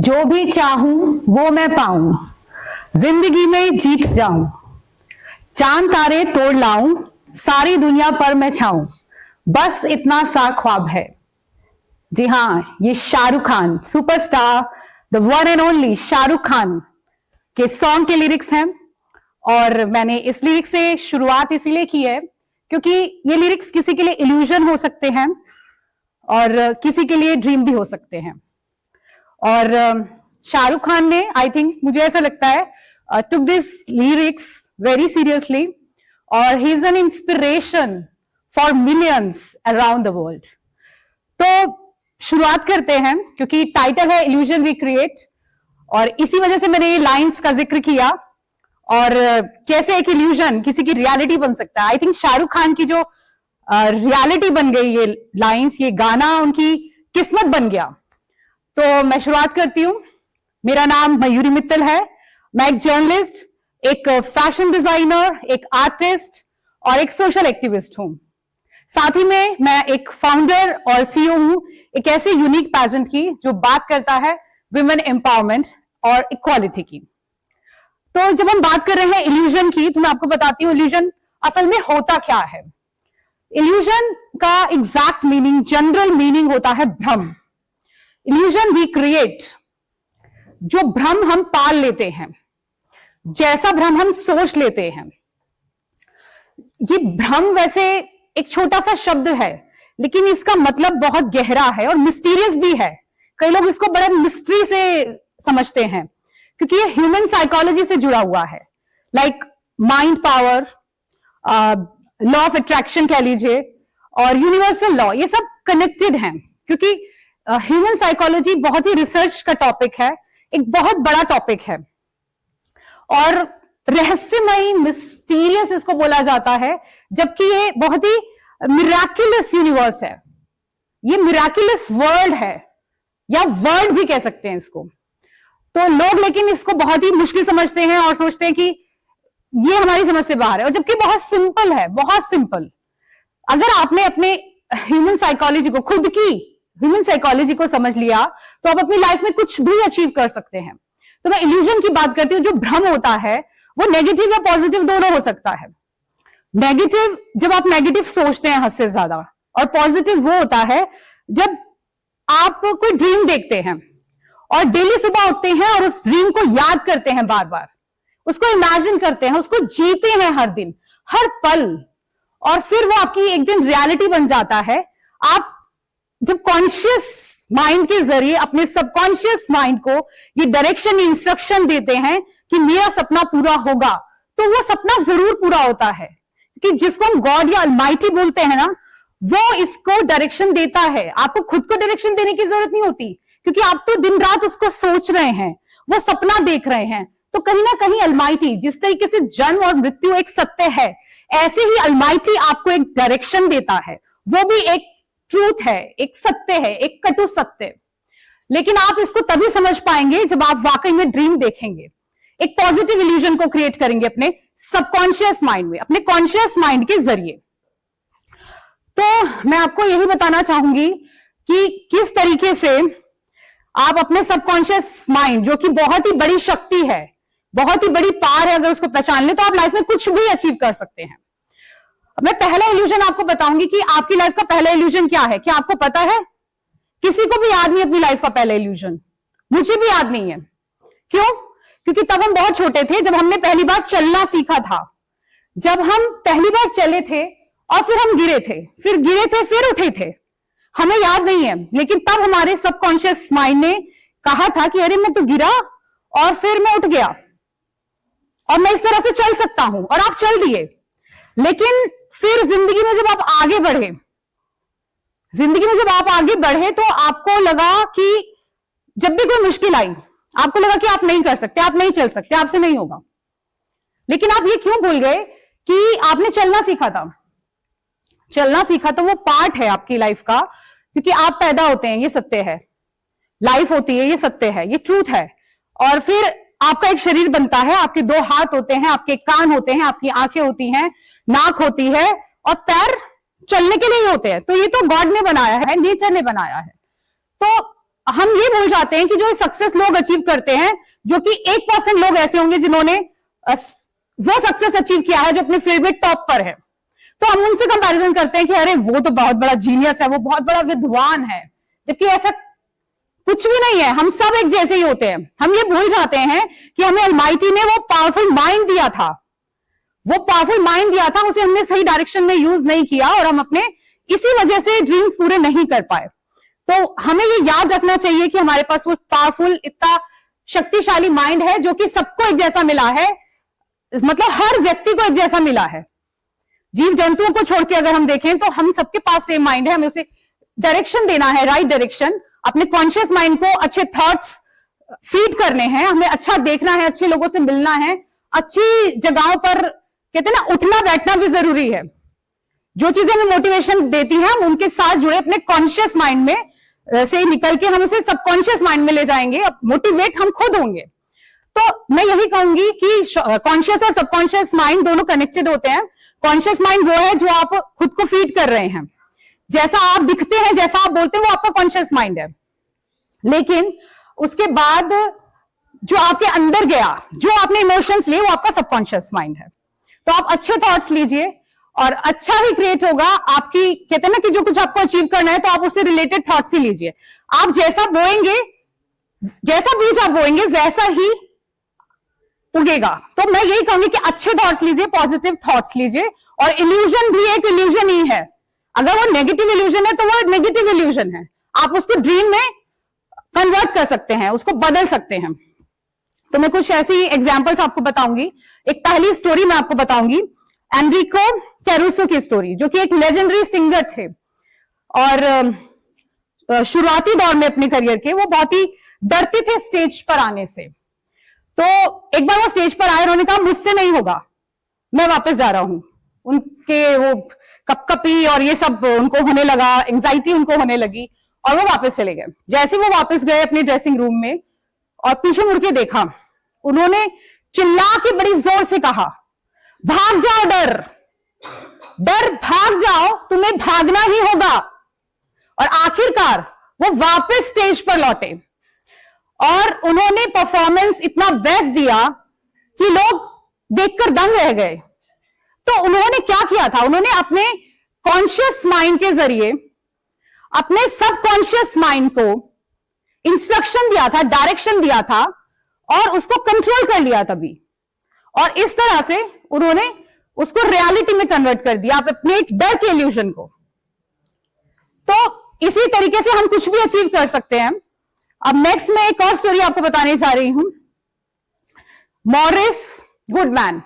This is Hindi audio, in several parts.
जो भी चाहूं वो मैं पाऊं, जिंदगी में जीत जाऊं, चांद तारे तोड़ लाऊं, सारी दुनिया पर मैं छाऊं, बस इतना सा ख्वाब है। जी हाँ, ये Shahrukh Khan superstar, the one and only Shahrukh Khan के सॉन्ग के लिरिक्स हैं। और मैंने इस लिरिक्स से शुरुआत इसीलिए की है क्योंकि ये लिरिक्स किसी के लिए इल्यूजन हो सकते हैं और किसी के लिए ड्रीम भी हो सकते हैं। और शाहरुख खान ने, आई थिंक, मुझे ऐसा लगता है, took this lyrics very seriously और he is an inspiration for millions around the world. तो शुरुआत करते हैं क्योंकि टाइटल है इल्यूजन वी क्रिएट, और इसी वजह से मैंने ये लाइंस का जिक्र किया और कैसे एक इल्यूजन किसी की रियलिटी बन सकता है। आई थिंक शाहरुख खान की जो रियलिटी बन गई ये लाइंस, ये गाना उनकी किस्मत बन गया। तो मैं शुरुआत करती हूं। मेरा नाम मयूरी मित्तल है। मैं एक जर्नलिस्ट, एक फैशन डिजाइनर, एक आर्टिस्ट और एक सोशल एक्टिविस्ट हूं। साथ ही में मैं एक फाउंडर और सीईओ हूं एक ऐसे यूनिक पैजेंट की जो बात करता है विमेन एम्पावरमेंट और इक्वालिटी की। तो जब हम बात कर रहे हैं इल्यूजन की, तो मैं आपको बताती हूं इल्यूजन असल में होता क्या है। इल्यूजन का एग्जैक्ट मीनिंग, जनरल मीनिंग होता है भ्रम। इल्यूजन वी क्रिएट, जो भ्रम हम पाल लेते हैं, जैसा भ्रम हम सोच लेते हैं। ये भ्रम वैसे एक छोटा सा शब्द है, लेकिन इसका मतलब बहुत गहरा है और मिस्टीरियस भी है। कई लोग इसको बड़े मिस्ट्री से समझते हैं क्योंकि ये ह्यूमन साइकोलॉजी से जुड़ा हुआ है। Like mind power, law of attraction कह लीजिए, और यूनिवर्सल लॉ, ये सब कनेक्टेड हैं क्योंकि ह्यूमन साइकोलॉजी बहुत ही रिसर्च का टॉपिक है, एक बहुत बड़ा टॉपिक है और रहस्यमयी, मिस्टीरियस इसको बोला जाता है, जबकि ये बहुत ही मिराक्युलस यूनिवर्स है। ये मिराक्युलस वर्ल्ड है, या वर्ल्ड भी कह सकते हैं इसको। तो लोग लेकिन इसको बहुत ही मुश्किल समझते हैं और सोचते हैं कि ये हमारी समझ से बाहर है, और जबकि बहुत सिंपल है, बहुत सिंपल। अगर आपने अपने ह्यूमन साइकोलॉजी को, खुद की ह्यूमन साइकोलॉजी को समझ लिया, तो आप अपनी लाइफ में कुछ भी अचीव कर सकते हैं। तो मैं इल्यूजन की बात करती हूँ। जो भ्रम होता है वो नेगेटिव या पॉजिटिव दोनों हो सकता है। नेगेटिव, जब आप नेगेटिव सोचते हैं हद से ज्यादा, और पॉजिटिव वो होता है जब आप कोई ड्रीम देखते हैं और डेली सुबह उठते हैं और उस ड्रीम को याद करते हैं, बार बार उसको इमेजिन करते हैं, उसको जीते हैं हर दिन, हर पल, और फिर वो आपकी एक दिन रियलिटी बन जाता है। आप जब कॉन्शियस माइंड के जरिए अपने सबकॉन्शियस माइंड को ये डायरेक्शन, इंस्ट्रक्शन देते हैं कि मेरा सपना पूरा होगा, तो वो सपना जरूर पूरा होता है। क्योंकि जिसको हम गॉड या अलमाइटी बोलते हैं ना, वो इसको डायरेक्शन देता है। आपको खुद को डायरेक्शन देने की जरूरत नहीं होती क्योंकि आप तो दिन रात उसको सोच रहे हैं, वो सपना देख रहे हैं। तो कहीं ना कहीं अलमाइटी, जिस तरीके से जन्म और मृत्यु एक सत्य है, ऐसे ही अलमाइटी आपको एक डायरेक्शन देता है। वो भी एक ट्रूथ है, एक सत्य है, एक कटु सत्य। लेकिन आप इसको तभी समझ पाएंगे जब आप वाकई में ड्रीम देखेंगे, एक पॉजिटिव इल्यूजन को क्रिएट करेंगे अपने सबकॉन्शियस माइंड में, अपने कॉन्शियस माइंड के जरिए। तो मैं आपको यही बताना चाहूंगी कि किस तरीके से आप अपने सबकॉन्शियस माइंड, जो कि बहुत ही बड़ी शक्ति है, बहुत ही बड़ी पावर है, अगर उसको पहचान ले तो आप लाइफ में कुछ भी अचीव कर सकते हैं। मैं पहला इल्यूजन आपको बताऊंगी कि आपकी लाइफ का पहला इल्यूजन क्या है। क्या आपको पता है? किसी को भी याद नहीं अपनी लाइफ का पहला इल्यूजन। मुझे भी याद नहीं है। क्यों? क्योंकि तब हम बहुत छोटे थे, जब हमने पहली बार चलना सीखा था, जब हम पहली बार चले थे और फिर हम गिरे थे, फिर उठे थे। हमें याद नहीं है, लेकिन तब हमारे सबकॉन्शियस माइंड ने कहा था कि अरे मैं तो गिरा और फिर मैं उठ गया और मैं इस तरह से चल सकता हूं, और आप चल दिए। लेकिन फिर जिंदगी में जब आप आगे बढ़े तो आपको लगा कि जब भी कोई मुश्किल आई, आपको लगा कि आप नहीं कर सकते, आप नहीं चल सकते, आपसे नहीं होगा। लेकिन आप ये क्यों भूल गए कि आपने चलना सीखा था? चलना सीखा तो वो पार्ट है आपकी लाइफ का, क्योंकि आप पैदा होते हैं, ये सत्य है। लाइफ होती है, ये सत्य है, ये ट्रूथ है। और फिर आपका एक शरीर बनता है, आपके 2 हाथ होते हैं, आपके कान होते हैं, आपकी आंखें होती हैं, नाक होती है, और पैर चलने के लिए ही होते हैं। तो ये तो गॉड ने बनाया है, नेचर ने बनाया है। तो हम ये भूल जाते हैं कि जो सक्सेस लोग अचीव करते हैं, जो कि 1% लोग ऐसे होंगे जिन्होंने वो सक्सेस अचीव किया है जो अपने फील्ड में टॉप पर है, तो हम उनसे कंपैरिजन करते हैं कि अरे वो तो बहुत बड़ा जीनियस है, वो बहुत बड़ा विद्वान है, जबकि ऐसा कुछ भी नहीं है। हम सब एक जैसे ही होते हैं। हम ये भूल जाते हैं कि हमें अलमाइटी ने वो पावरफुल माइंड दिया था, वो पावरफुल माइंड दिया था, उसे हमने सही डायरेक्शन में यूज नहीं किया और हम अपने इसी वजह से ड्रीम्स पूरे नहीं कर पाए। तो हमें ये याद रखना चाहिए कि हमारे पास वो पावरफुल, इतना शक्तिशाली माइंड है जो कि सबको एक जैसा मिला है, मतलब हर व्यक्ति को एक जैसा मिला है। जीव जंतुओं को छोड़ के अगर हम देखें तो हम सबके पास सेम माइंड है। हमें उसे डायरेक्शन देना है, राइट डायरेक्शन। अपने कॉन्शियस माइंड को अच्छे थॉट्स फीड करने हैं, हमें अच्छा देखना है, अच्छे लोगों से मिलना है, अच्छी जगहों पर कहते हैं ना उठना बैठना भी जरूरी है। जो चीजें हमें मोटिवेशन देती हैं हम उनके साथ जुड़े अपने कॉन्शियस माइंड में से निकल के हम उसे सबकॉन्शियस माइंड में ले जाएंगे, मोटिवेट हम खुद होंगे। तो मैं यही कहूंगी कि कॉन्शियस और सबकॉन्शियस माइंड दोनों कनेक्टेड होते हैं। कॉन्शियस माइंड वो है जो आप खुद को फीड कर रहे हैं, जैसा आप दिखते हैं, जैसा आप बोलते हैं, वो आपका कॉन्शियस माइंड है। लेकिन उसके बाद जो आपके अंदर गया, जो आपने इमोशंस लिए, वो आपका सबकॉन्शियस माइंड है। तो आप अच्छे थॉट्स लीजिए और अच्छा ही क्रिएट होगा। आपकी कहते हैं ना कि जो कुछ आपको अचीव करना है तो आप उससे रिलेटेड थॉट्स ही लीजिए। आप जैसा बोएंगे, जैसा बीज आप बोएंगे वैसा ही उगेगा। तो मैं यही कहूंगी कि अच्छे थॉट्स लीजिए, पॉजिटिव थॉट्स लीजिए। और इल्यूजन भी एक इल्यूजन ही है। अगर वो नेगेटिव इल्यूजन है तो वो नेगेटिव इल्यूजन है। आप उसको ड्रीम में कन्वर्ट कर सकते हैं, उसको बदल सकते हैं। तो मैं कुछ ऐसी एग्जांपल्स आपको बताऊंगी। एक पहली स्टोरी मैं आपको बताऊंगी, एनरिको कैरूसो की स्टोरी, जो कि एक लेजेंडरी सिंगर थे और शुरुआती दौर में अपने करियर के वो बहुत ही डरते थे स्टेज पर आने से। तो एक बार वो स्टेज पर आए, उन्होंने कहा मुझसे नहीं होगा, मैं वापस जा रहा हूं। उनके वो कपकपी और ये सब उनको होने लगा, एंजाइटी उनको होने लगी और वो वापस चले गए। जैसे वो वापस गए अपने ड्रेसिंग रूम में और पीछे मुड़ के देखा, उन्होंने चिल्ला के बड़ी जोर से कहा, भाग जाओ डर, डर भाग जाओ, तुम्हें भागना ही होगा। और आखिरकार वो वापस स्टेज पर लौटे और उन्होंने परफॉर्मेंस इतना बेस्ट दिया कि लोग देखकर दंग रह गए। तो उन्होंने क्या किया था, उन्होंने अपने कॉन्शियस माइंड के जरिए अपने सबकॉन्शियस माइंड को इंस्ट्रक्शन दिया था, डायरेक्शन दिया था और उसको कंट्रोल कर लिया तभी। और इस तरह से उन्होंने उसको रियलिटी में कन्वर्ट कर दिया, आप अपने एक डर के इल्यूजन को। तो इसी तरीके से हम कुछ भी अचीव कर सकते हैं। अब नेक्स्ट मैं एक और स्टोरी आपको बताने जा रही हूं। मॉरिस गुडमैन,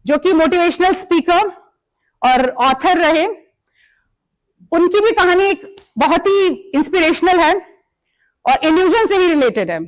जो कि मोटिवेशनल स्पीकर और ऑथर रहे, उनकी भी कहानी एक बहुत ही इंस्पिरेशनल है और इल्यूजन से ही रिलेटेड है।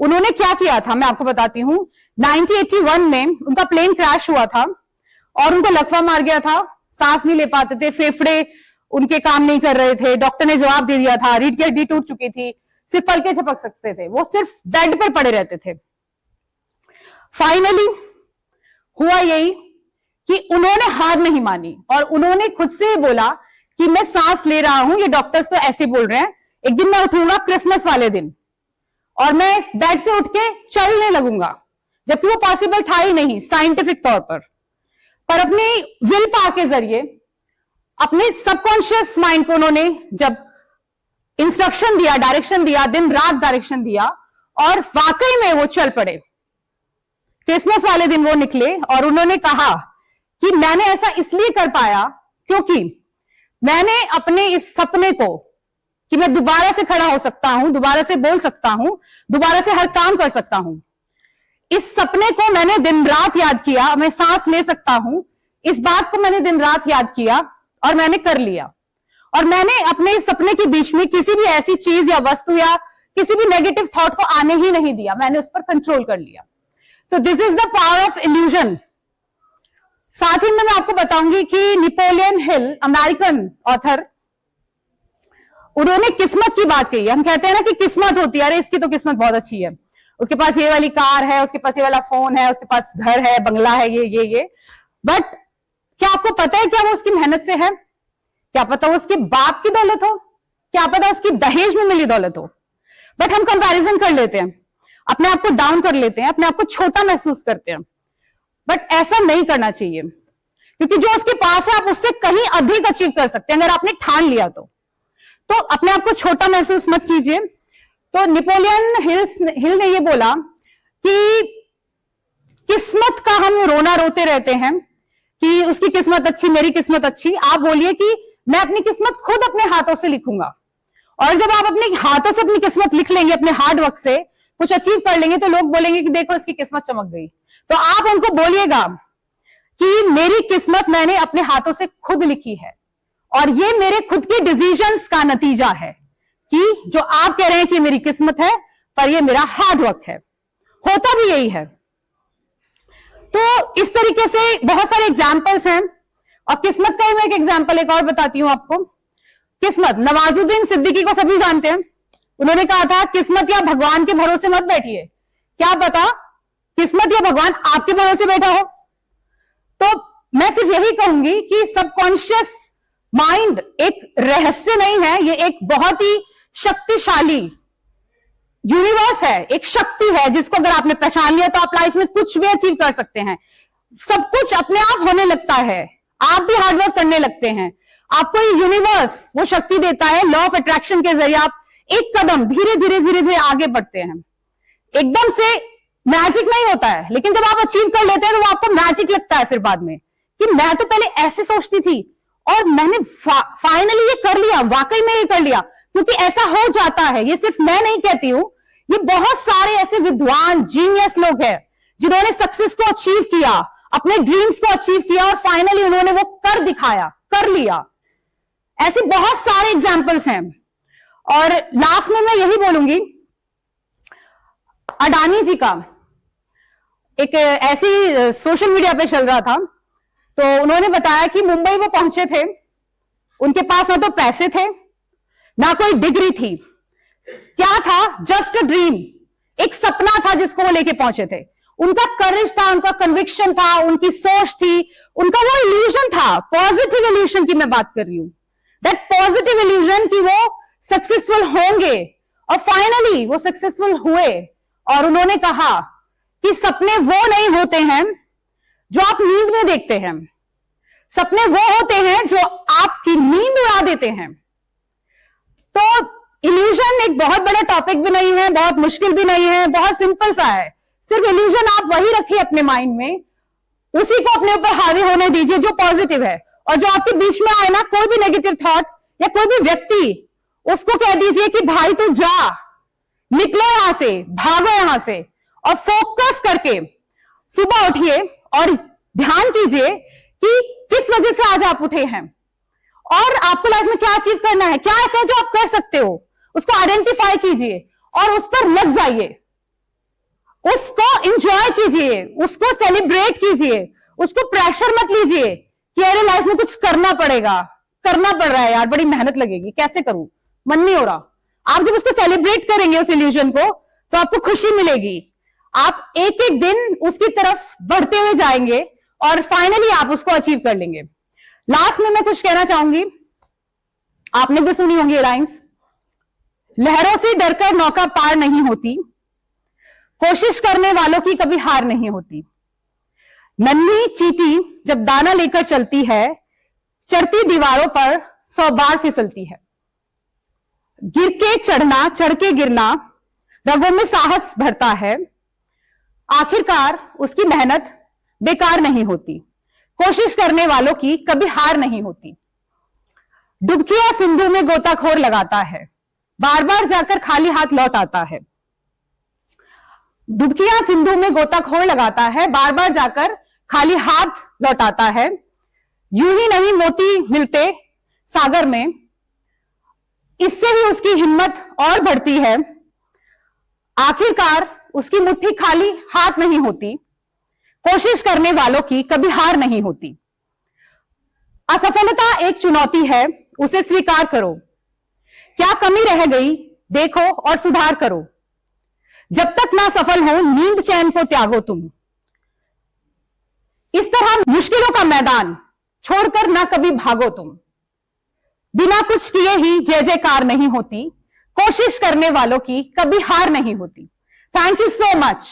उन्होंने क्या किया था मैं आपको बताती हूं। 1981 में उनका प्लेन क्रैश हुआ था और उनको लकवा मार गया था, सांस नहीं ले पाते थे, फेफड़े उनके काम नहीं कर रहे थे, डॉक्टर ने जवाब दे दिया था, रीढ़ की हड्डी टूट चुकी थी, सिर्फ पलके झपक सकते थे, वो सिर्फ बेड पर पड़े रहते थे। फाइनली हुआ यही कि उन्होंने हार नहीं मानी और उन्होंने खुद से बोला कि मैं सांस ले रहा हूं, ये डॉक्टर्स तो ऐसे बोल रहे हैं, एक दिन मैं उठूंगा क्रिसमस वाले दिन और मैं इस बेड से उठ के चलने लगूंगा, जबकि वो पॉसिबल था ही नहीं साइंटिफिक तौर पर अपनी विल पावर के जरिए अपने सबकॉन्शियस माइंड को उन्होंने जब इंस्ट्रक्शन दिया, डायरेक्शन दिया, दिन रात डायरेक्शन दिया और वाकई में वो चल पड़े। क्रिसमस वाले दिन वो निकले और उन्होंने कहा कि मैंने ऐसा इसलिए कर पाया क्योंकि मैंने अपने इस सपने को कि मैं दोबारा से खड़ा हो सकता हूं, दोबारा से बोल सकता हूं, दोबारा से हर काम कर सकता हूं, इस सपने को मैंने दिन रात याद किया, मैं सांस ले सकता हूं, इस बात को मैंने दिन रात याद किया और मैंने कर लिया। और मैंने अपने इस सपने के बीच में किसी भी ऐसी चीज या वस्तु या किसी भी नेगेटिव थॉट को आने ही नहीं दिया, मैंने उस पर कंट्रोल कर लिया। तो this is the power of illusion. साथ ही में मैं आपको बताऊंगी कि नेपोलियन हिल, अमेरिकन ऑथर, उन्होंने किस्मत की बात कही है। हम कहते हैं ना कि किस्मत होती है, अरे इसकी तो किस्मत बहुत अच्छी है, उसके पास ये वाली कार है, उसके पास ये वाला फोन है, उसके पास घर है, बंगला है, ये। बट क्या आपको पता है क्या वो उसकी मेहनत से है? क्या पता वो उसके बाप की दौलत हो? क्या पता उसकी दहेज में मिली दौलत हो। बट हम कंपैरिजन कर लेते हैं, अपने आप को डाउन कर लेते हैं, अपने आप को छोटा महसूस करते हैं। बट ऐसा नहीं करना चाहिए, क्योंकि जो उसके पास है आप उससे कहीं अधिक अचीव कर सकते हैं अगर आपने ठान लिया तो अपने आप को छोटा महसूस मत कीजिए। तो नेपोलियन हिल ने ये बोला कि किस्मत का हम रोना रोते रहते हैं कि उसकी किस्मत अच्छी, मेरी किस्मत अच्छी। आप बोलिए कि मैं अपनी किस्मत खुद अपने हाथों से लिखूंगा। और जब आप अपने हाथों से अपनी किस्मत लिख लेंगे, अपने हार्ड वर्क से कुछ अचीव कर लेंगे, तो लोग बोलेंगे कि देखो इसकी किस्मत चमक गई। तो आप उनको बोलिएगा कि मेरी किस्मत मैंने अपने हाथों से खुद लिखी है और ये मेरे खुद के डिसीजंस का नतीजा है कि जो आप कह रहे हैं कि मेरी किस्मत है, पर ये मेरा हार्ड वर्क है। होता भी यही है। तो इस तरीके से बहुत सारे एग्जाम्पल्स हैं। और किस्मत का ही मैं एक एग्जाम्पल एक और बताती हूं आपको। किस्मत, नवाजुद्दीन सिद्दीकी को सभी जानते हैं। उन्होंने कहा था किस्मत या भगवान के भरोसे मत बैठिए, क्या पता किस्मत या भगवान आपके भरोसे बैठा हो। तो मैं सिर्फ यही कहूंगी कि सबकॉन्शियस माइंड एक रहस्य नहीं है, ये एक बहुत ही शक्तिशाली यूनिवर्स है, एक शक्ति है जिसको अगर आपने पहचान लिया तो आप लाइफ में कुछ भी अचीव कर सकते हैं। सब कुछ अपने आप होने लगता है, आप भी हार्डवर्क करने लगते हैं, आपको ये यूनिवर्स वो शक्ति देता है। लॉ ऑफ अट्रैक्शन के जरिए आप एक कदम धीरे धीरे धीरे धीरे आगे बढ़ते हैं। एकदम से मैजिक नहीं होता है, लेकिन जब आप अचीव कर लेते हैं तो वो आपको मैजिक लगता है फिर बाद में कि मैं तो पहले ऐसे सोचती थी और मैंने फाइनली ये कर लिया, वाकई में ये कर लिया। क्योंकि ऐसा हो जाता है, ये सिर्फ मैं नहीं कहती हूं, ये बहुत सारे ऐसे विद्वान जीनियस लोग हैं जिन्होंने सक्सेस को अचीव किया, अपने ड्रीम्स को अचीव किया और फाइनली उन्होंने वो कर दिखाया, कर लिया। ऐसे बहुत सारे एग्जाम्पल्स हैं। और लास्ट में मैं यही बोलूंगी, अडानी जी का एक ऐसी सोशल मीडिया पे चल रहा था, तो उन्होंने बताया कि मुंबई वो पहुंचे थे, उनके पास ना तो पैसे थे ना कोई डिग्री थी, क्या था, जस्ट अ ड्रीम, एक सपना था जिसको वो लेके पहुंचे थे। उनका करेज था, उनका कन्विक्शन था, उनकी सोच थी, उनका वो इल्यूजन था, पॉजिटिव इल्यूजन की मैं बात कर रही हूं, दैट पॉजिटिव इल्यूजन की वो सक्सेसफुल होंगे। और फाइनली वो सक्सेसफुल हुए और उन्होंने कहा कि सपने वो नहीं होते हैं जो आप नींद में देखते हैं, सपने वो होते हैं जो आपकी नींद उड़ा देते हैं। तो इल्यूजन एक बहुत बड़ा टॉपिक भी नहीं है, बहुत मुश्किल भी नहीं है, बहुत सिंपल सा है। सिर्फ इल्यूजन आप वही रखिए अपने माइंड में, उसी को अपने ऊपर हावी होने दीजिए जो पॉजिटिव है। और जो आपके बीच में आए ना कोई भी नेगेटिव थॉट या कोई भी व्यक्ति, उसको कह दीजिए कि भाई तू जा, निकलो यहां से, भागो यहां से, और फोकस करके सुबह उठिए और ध्यान कीजिए कि किस वजह से आज आप उठे हैं और आपको लाइफ में क्या अचीव करना है, क्या ऐसा है जो आप कर सकते हो, उसको आइडेंटिफाई कीजिए और उस पर लग जाइए, उसको एंजॉय कीजिए, उसको सेलिब्रेट कीजिए, उसको प्रेशर मत लीजिए कि अरे लाइफ में कुछ करना पड़ेगा, करना पड़ रहा है यार, बड़ी मेहनत लगेगी, कैसे करूं, मन नहीं हो रहा। आप जब उसको सेलिब्रेट करेंगे उस इल्यूजन को, तो आपको खुशी मिलेगी, आप एक एक दिन उसकी तरफ बढ़ते हुए जाएंगे और फाइनली आप उसको अचीव कर लेंगे। लास्ट में मैं कुछ कहना चाहूंगी, आपने भी सुनी होंगी ये लाइंस, लहरों से डरकर नौका पार नहीं होती, कोशिश करने वालों की कभी हार नहीं होती, नन्ही चींटी जब दाना लेकर चलती है, चढ़ती दीवारों पर 100 बार फिसलती है, गिर के चढ़ना, चढ़ के गिरना, रगों में साहस भरता है, आखिरकार उसकी मेहनत बेकार नहीं होती, कोशिश करने वालों की कभी हार नहीं होती, डुबकियां सिंधु में गोताखोर लगाता है, बार बार जाकर खाली हाथ लौट आता है, डुबकियां सिंधु में गोताखोर लगाता है, बार बार जाकर खाली हाथ लौटाता है, यूं ही नहीं मोती मिलते सागर में, इससे ही उसकी हिम्मत और बढ़ती है, आखिरकार उसकी मुट्ठी खाली हाथ नहीं होती, कोशिश करने वालों की कभी हार नहीं होती, असफलता एक चुनौती है, उसे स्वीकार करो, क्या कमी रह गई देखो और सुधार करो, जब तक ना सफल हो नींद चैन को त्यागो तुम, इस तरह मुश्किलों का मैदान छोड़कर ना कभी भागो तुम, बिना कुछ किए ही जय जयकार नहीं होती, कोशिश करने वालों की कभी हार नहीं होती। Thank you so much.